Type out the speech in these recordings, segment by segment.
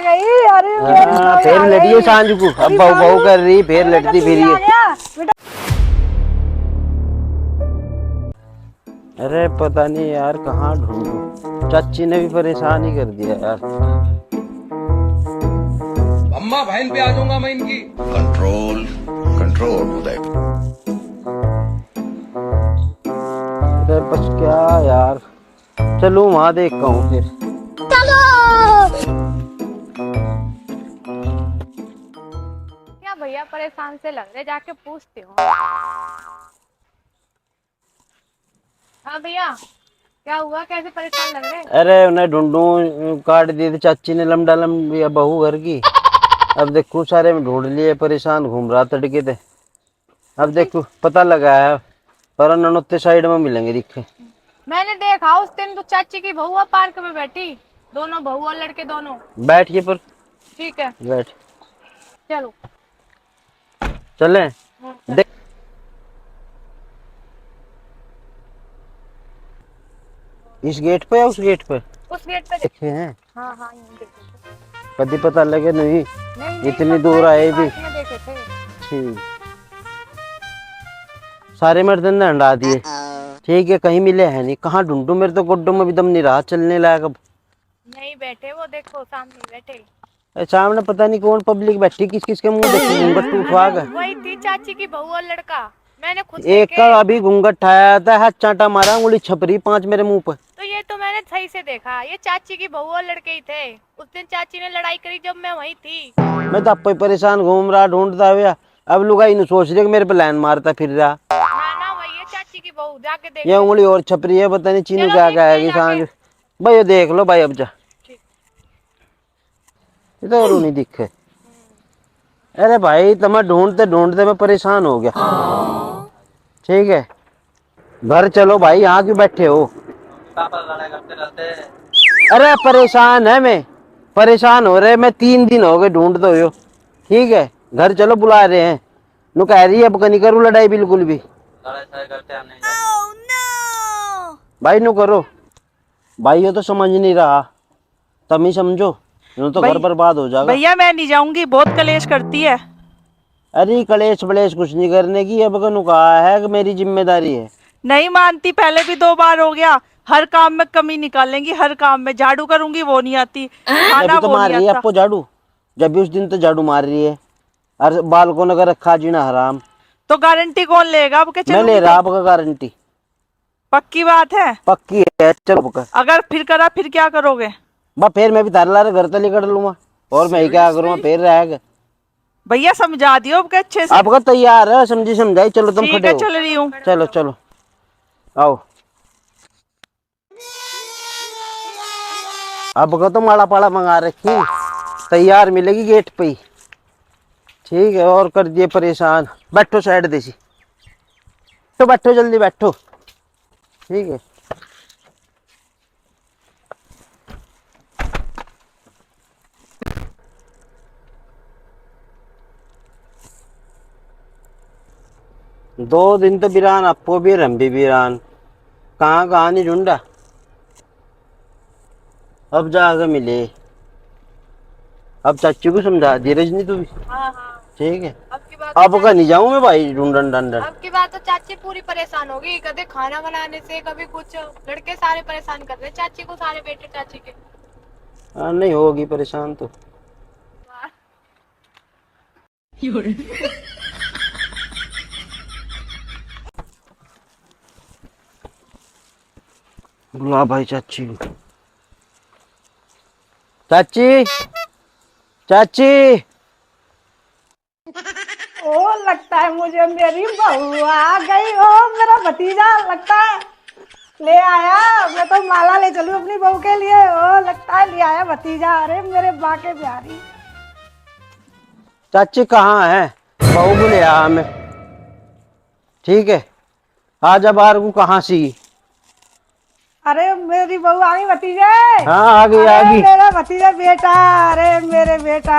गई। अरे मेरी बहू फिर आ लड़िए गई। सांझ को, अब अरे बहू बहू बाबू, कर रही, फिर अरे बेटा लड़ती तू फिर भी आ ये। गया बेटा। अरे पता नहीं यार कहाँ ढूंढूं, चाची ने भी परेशान ही कर दिया यार। अम्मा बहन पे आ जाऊंगा मैं इनकी। कंट्रोल कंट्रोल उदय। अरे बस क्या यार, चलूं वहां देखता हूँ फिर। क्या भैया परेशान से लग रहे, जाके पूछती हूँ। हाँ भैया, क्या हुआ, कैसे परेशान लग रहे? अरे उन्हें ढूंढूं, काट दी थी चाची ने लमडा लंबी बहू घर की। अब देखो सारे में ढूंढ लिए, परेशान घूम रहा तड़के थे। अब देखो पता लगा है, पर ननोत्ते साइड में मिलेंगे दिखे। मैंने देखा उस दिन तो चाची की बहू पार्क में बैठी, दोनों बहू और लड़के दोनों। बैठिए पर, ठीक है बैठ। चलो। चले देख, इस गेट पे या उस गेट पे? उस गेट पे देखे हैं? हाँ हाँ यूं देखे थे। कभी पता लगे नहीं, नहीं इतनी दूर आए भी। में देखे थे। ठीक, सारे मर्दन ने हंडा दिए। ठीक है, कहीं मिले हैं नहीं, कहाँ ढूंढूं, मेरे तो गोड्डों में भी दम नहीं रहा चलने लायक अब। नहीं बैठे वो, देखो सामने बैठे। सामने पता नहीं कौन पब्लिक बैठी, किस किस के मुंह देखी, घूंघट उठवा गए। वही थी चाची की बहू और लड़का, मैंने खुद एक देखे। का अभी घूंघट ठाया था, हाथ चांटा मारा, उंगली छपरी 5 मेरे मुंह पर। तो ये तो मैंने सही से देखा, ये चाची की बहू और लड़के ही थे। उस दिन चाची ने लड़ाई करी जब मैं वहीं थी। मैं तो अब पे परेशान घूम रहा, ढूंढता हुआ। अब लुगाई ने सोच रही कि मेरे पे लाइन मारता फिर रहा। ना ना वही है चाची की बहू, जाके देख ये लो। उंगली और छपरी है, पता नहीं चीनू चलो क्या देखते हैं कहेगी जाके। सांझ। भाई ये देख लो भाई, अब जा। ठीक। ये तो और नहीं दिखे। अरे भाई तुम्हें ढूंढते ढूंढते मैं परेशान हो गया। ठीक है, घर चलो भाई, यहाँ क्यों बैठे हो? अरे परेशान है मैं, परेशान हो रहे, मैं 3 दिन हो गए ढूंढते हो। ठीक है, घर चलो, बुला रहे हैं। नु कह रही है अब नहीं करूँ लड़ाई बिल्कुल भी। भाई नु करो भाई, ये तो समझ नहीं रहा, तुम ही समझो, यूं तो घर बर्बाद हो जाएगा। भैया मैं नहीं जाऊंगी, बहुत कलेश करती है। अरे कलेश बलेश कुछ नहीं करने की, अब कनु कहा है कि मेरी जिम्मेदारी है। नहीं मानती, पहले भी 2 बार हो गया। हर काम में कमी निकालेंगी, हर काम में झाड़ू करूंगी वो नहीं आती, खाना अभी तो वो मार नहीं रही है आता। आपको झाड़ू, जब भी उस दिन तो झाड़ू मार रही है। और बालकों ने रखा जीना हराम। तो गारंटी कौन लेगा अब के मैं ले चलूंगी रहा तो? आपका गारंटी, पक्की बात है? पक्की है, चलो कर। अगर फिर करा फिर क्या करोगे? बा फिर मैं भी तार ला घर तले कर लूंगा, और मैं ही क्या करूँगा, फिर रहेगा। भैया समझा दियो अब के अच्छे से। आपका तैयार है, समझी समझाई, चलो तुम ठीक खड़े है हो। चल रही हूँ। चलो चलो आओ। अब को तो माला पाला मंगा रखी, तैयार मिलेगी गेट पे ही। ठीक है, और कर दिए परेशान। बैठो साइड देसी, तो बैठो जल्दी बैठो। ठीक है, दो दिन तो बिरान, आपको भी हम भी बिरान, कहाँ कहाँ नहीं ढूंढा। अब जाके मिले, अब चाची को समझा दी रजनी तू भी। हाँ हाँ। ठीक है, अब की बात अब का नहीं जाऊं मैं भाई ढूंढन डंडन। अब की बात तो चाची पूरी परेशान होगी, कभी खाना बनाने से कभी कुछ। लड़के सारे परेशान कर रहे हैं चाची को, सारे बेटे चाची के। हाँ नहीं होगी परेशान तो। बुला भाई चाची को। चाची, चाची। ओ लगता है मुझे मेरी बहू आ गई। ओ मेरा भतीजा लगता है ले आया। मैं तो माला ले चलूं अपनी बहू के लिए। ओ लगता है ले आया भतीजा। अरे मेरे माँ के प्यारी। चाची कहाँ है? बहू को ले आ हमें। ठीक है, आजा बाहर को, कहाँ सी? अरे मेरी बहू आ गई भतीजे। हाँ आ गई, आ गई। मेरा भतीजा बेटा। अरे मेरे बेटा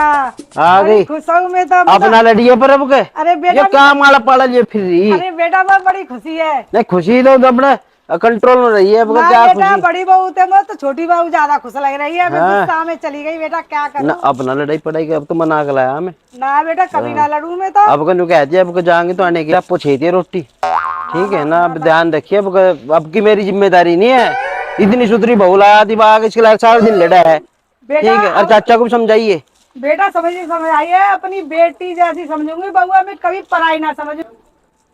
आ गई। खुश हूँ मैं तो। अपना लड़िए पर अब के। अरे बेटा ये क्या माला पाला लिए फिर रही? अरे बेटा मैं बड़ी खुशी है। नहीं खुशी तो अपने कंट्रोल में रही है, अब ना क्या बेटा खुशी। बड़ी बहू थे मैं तो छोटी बहू ज्यादा खुश लग रही है। मैं हाँ। गुस्सा में चली गई बेटा, क्या ना करूं। अब ना लड़ाई पड़ाई की, अब तो मना के लाया हमें। ना बेटा कभी ना लड़ूं मैं तो। अब कल कहती है अब जाएंगे तो आने की आप पूछेती है रोटी, ठीक है ना। अब ध्यान रखिए, अब की मेरी जिम्मेदारी नहीं है। इतनी सुधरी बहू लाया दिमाग इसके लायक, सारा दिन लड़ा है, ठीक बेटा है। और चाचा को भी समझाइए। बेटा समझ आई है, अपनी बेटी जैसी समझूंगी बउआ, मैं कभी पराई ना समझू।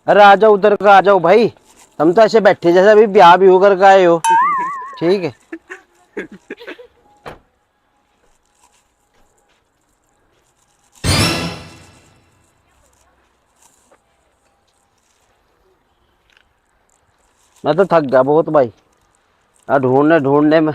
अरे आ जाओ उधर का, आ जाओ भाई। हम तो ऐसे बैठे जैसे अभी ब्याह भी होकर के आए हो, ठीक है। मैं तो थक गया बहुत भाई, ढूंढने ढूंढने में।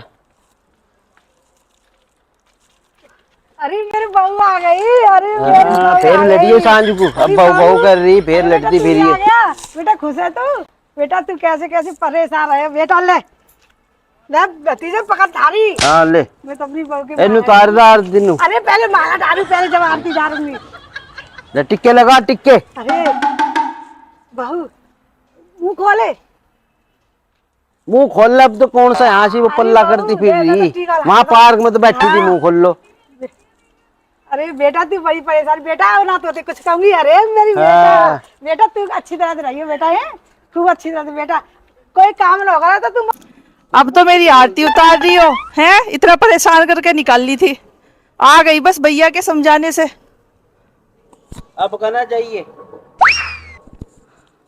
अरे मेरी बहू आ गई, अरे मेरी बहू फिर आ लड़ी है गई। सांझ को, अब अरे बहू सांझू, बहू कर रही, फिर अरे बेटा लड़ती तू फिर भी आ ये। गया। बेटा खुश है तू? बेटा तू कैसे कैसे परेशान है बेटा। ले ले भतीजे पकड़ थारी। हाँ ले मैं तो अपनी बहू के एनु माला- तारदार दिनु अरे पहले माला डालू, पहले जब आरती डालूंगी। ले, टिक्के लगा टिक्के। अरे बहू मुंह खोले। मुंह खोल ले, अब तो कौन सा यहाँ से वो अरे पल्ला बहू, करती फिर दे दो तो रही। टीका लगा वहाँ दो। पार्क में तो बैठी थी, हाँ। मुंह खोल लो। अरे बेटा तू बड़ी परेशान बेटा, ना तो कुछ कहूंगी। अरे मेरी हाँ। बेटा, बेटा तू अच्छी तरह से रहियो बेटा, है खूब अच्छी तरह से बेटा। कोई काम ना होगा तो तुम अब तो मेरी आरती उतार रही हो हैं, इतना परेशान करके निकाल ली थी, आ गई बस भैया के समझाने से। अब कहना चाहिए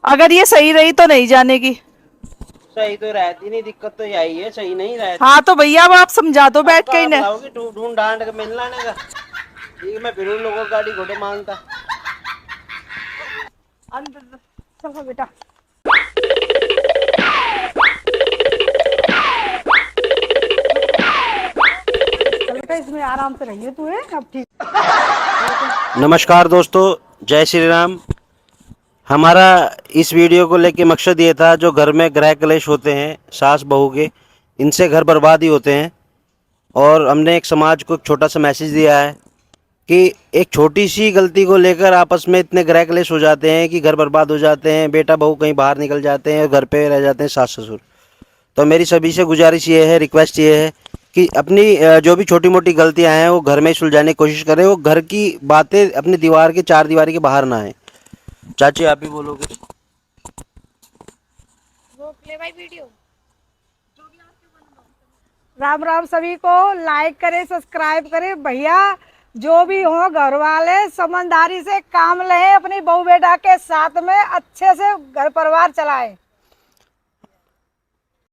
अगर ये सही रही तो नहीं जाने की। सही तो रहती नहीं, दिक्कत तो यही है, सही नहीं रहती। हाँ तो भैया अब आप समझा दो बैठ के इन्हें। ढूंढ ढांड के मिल लाने का, ठीक है। मैं फिर उन लोगों को गाड़ी घोड़े मांगता। अंदर चलो बेटा। चल बेटा इसमें आराम से रहिए तू, है अब ठीक। नमस्कार दोस्तों, जय श्री राम। हमारा इस वीडियो को लेके मकसद ये था, जो घर में गृह क्लेश होते हैं सास बहू के, इनसे घर बर्बाद ही होते हैं। और हमने एक समाज को एक छोटा सा मैसेज दिया है कि एक छोटी सी गलती को लेकर आपस में इतने गृह क्लेश हो जाते हैं कि घर बर्बाद हो जाते हैं, बेटा बहू कहीं बाहर निकल जाते हैं और घर पे रह जाते हैं सास ससुर। तो मेरी सभी से गुजारिश ये है, रिक्वेस्ट ये है कि अपनी जो भी छोटी मोटी गलतियां हैं वो घर में सुलझाने की कोशिश करें। वो घर की बातें अपनी दीवार के चार दीवारी के बाहर ना आए। चाची आप भी बोलोगे? वो प्ले भाई वीडियो। राम राम सभी को, लाइक करें सब्सक्राइब करें भैया। जो भी हो घर वाले समझदारी से काम लें, अपनी बहू बेटा के साथ में अच्छे से घर परिवार चलाएं।